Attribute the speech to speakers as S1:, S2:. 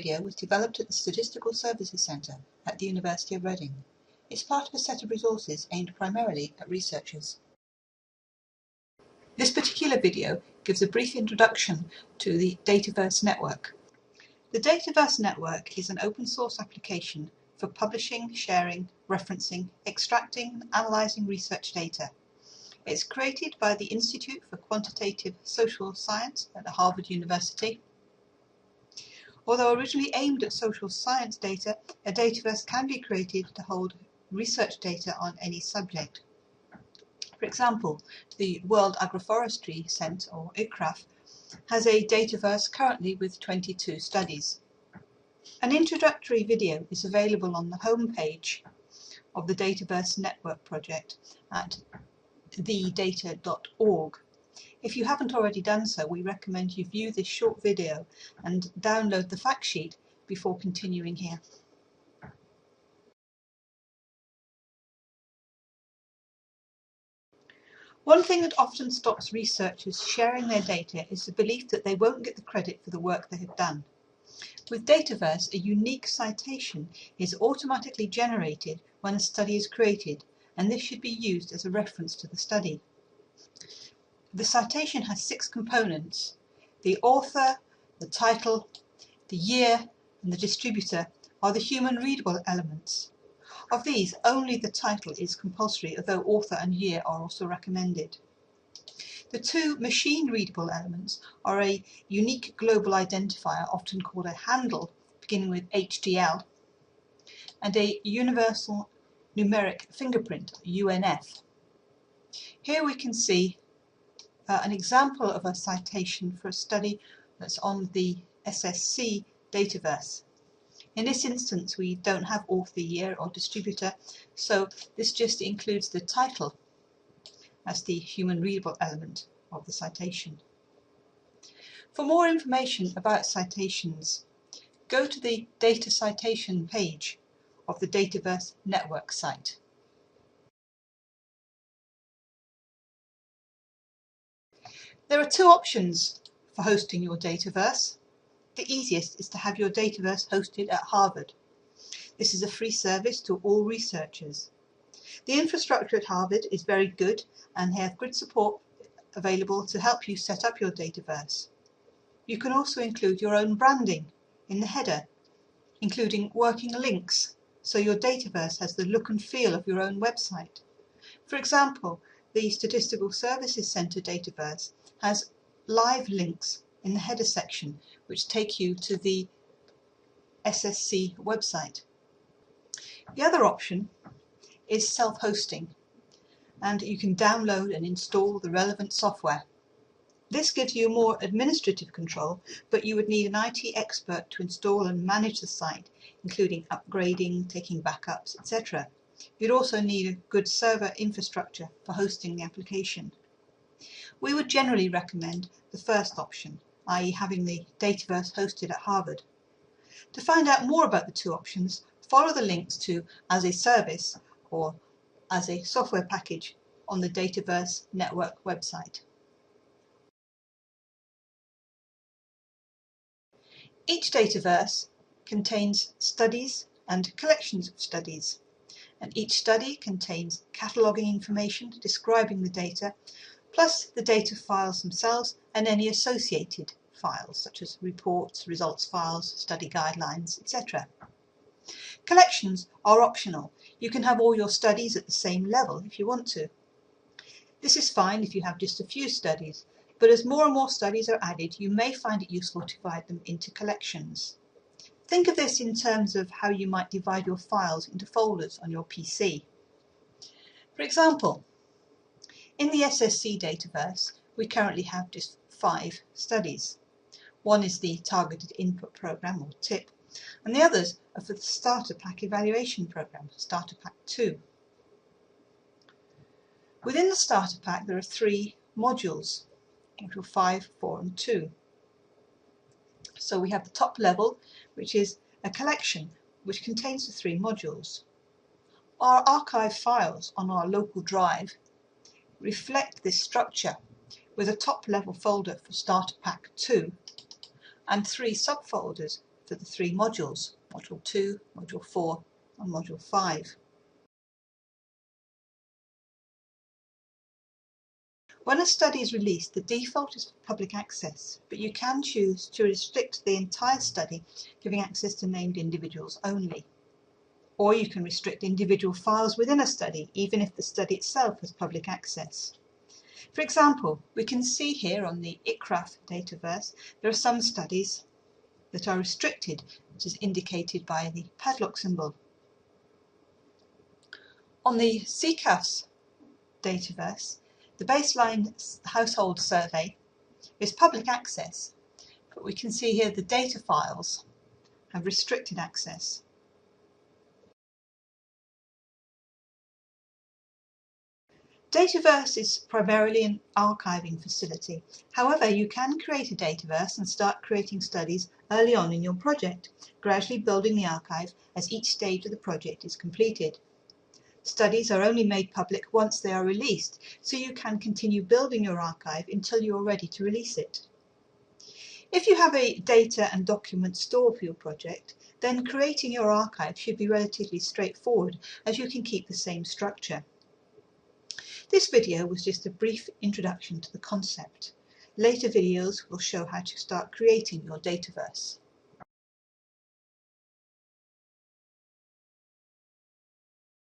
S1: video was developed at the Statistical Services Centre at the University of Reading. It's part of a set of resources aimed primarily at researchers. This particular video gives a brief introduction to the Dataverse Network. The Dataverse Network is an open source application for publishing, sharing, referencing, extracting and analysing research data. It's created by the Institute for Quantitative Social Science at Harvard University. Although originally aimed at social science data, a Dataverse can be created to hold research data on any subject. For example, the World Agroforestry Centre, or ICRAF, has a Dataverse currently with 22 studies. An introductory video is available on the home page of the Dataverse Network project at thedata.org. If you haven't already done so, we recommend you view this short video and download the fact sheet before continuing here. One thing that often stops researchers sharing their data is the belief that they won't get the credit for the work they have done. With Dataverse, a unique citation is automatically generated when a study is created, and this should be used as a reference to the study. The citation has 6 components. The author, the title, the year, and the distributor are the human readable elements. Of these, only the title is compulsory, although author and year are also recommended. The 2 machine-readable elements are a unique global identifier, often called a handle, beginning with HDL, and a universal numeric fingerprint, UNF. Here we can see an example of a citation for a study that's on the SSC Dataverse. In this instance, we don't have author, year or distributor, so this just includes the title as the human readable element of the citation. For more information about citations, go to the Data Citation page of the Dataverse Network site. There are 2 options for hosting your Dataverse. The easiest is to have your Dataverse hosted at Harvard. This is a free service to all researchers. The infrastructure at Harvard is very good and they have good support available to help you set up your Dataverse. You can also include your own branding in the header, including working links, so your Dataverse has the look and feel of your own website. For example, the Statistical Services Centre Dataverse has live links in the header section which take you to the SSC website. The other option is self-hosting, and you can download and install the relevant software. This gives you more administrative control, but you would need an IT expert to install and manage the site, including upgrading, taking backups, etc. You'd also need a good server infrastructure for hosting the application. We would generally recommend the first option, i.e. having the Dataverse hosted at Harvard. To find out more about the 2 options, follow the links to as a service or as a software package on the Dataverse Network website. Each Dataverse contains studies and collections of studies, and each study contains cataloguing information describing the data, plus the data files themselves and any associated files such as reports, results files, study guidelines, etc. Collections are optional. You can have all your studies at the same level if you want to. This is fine if you have just a few studies, but as more and more studies are added, you may find it useful to divide them into collections. Think of this in terms of how you might divide your files into folders on your PC. For example, in the SSC Dataverse, we currently have just 5 studies. One is the Targeted Input Programme, or TIP, and the others are for the Starter Pack Evaluation Programme, Starter Pack 2. Within the Starter Pack there are 3 modules, Module 5, 4 and 2. So we have the top level, which is a collection which contains the 3 modules. Our archive files on our local drive reflect this structure, with a top level folder for Starter Pack 2 and 3 subfolders for the 3 modules, Module 2, Module 4 and Module 5. When a study is released, the default is for public access, but you can choose to restrict the entire study, giving access to named individuals only. Or you can restrict individual files within a study, even if the study itself has public access. For example, we can see here on the IQRAF Dataverse, there are some studies that are restricted, which is indicated by the padlock symbol. On the CCAS Dataverse, the baseline household survey is public access, but we can see here the data files have restricted access. Dataverse is primarily an archiving facility. However, you can create a Dataverse and start creating studies early on in your project, gradually building the archive as each stage of the project is completed. Studies are only made public once they are released, so you can continue building your archive until you are ready to release it. If you have a data and document store for your project, then creating your archive should be relatively straightforward, as you can keep the same structure. This video was just a brief introduction to the concept. Later videos will show how to start creating your Dataverse.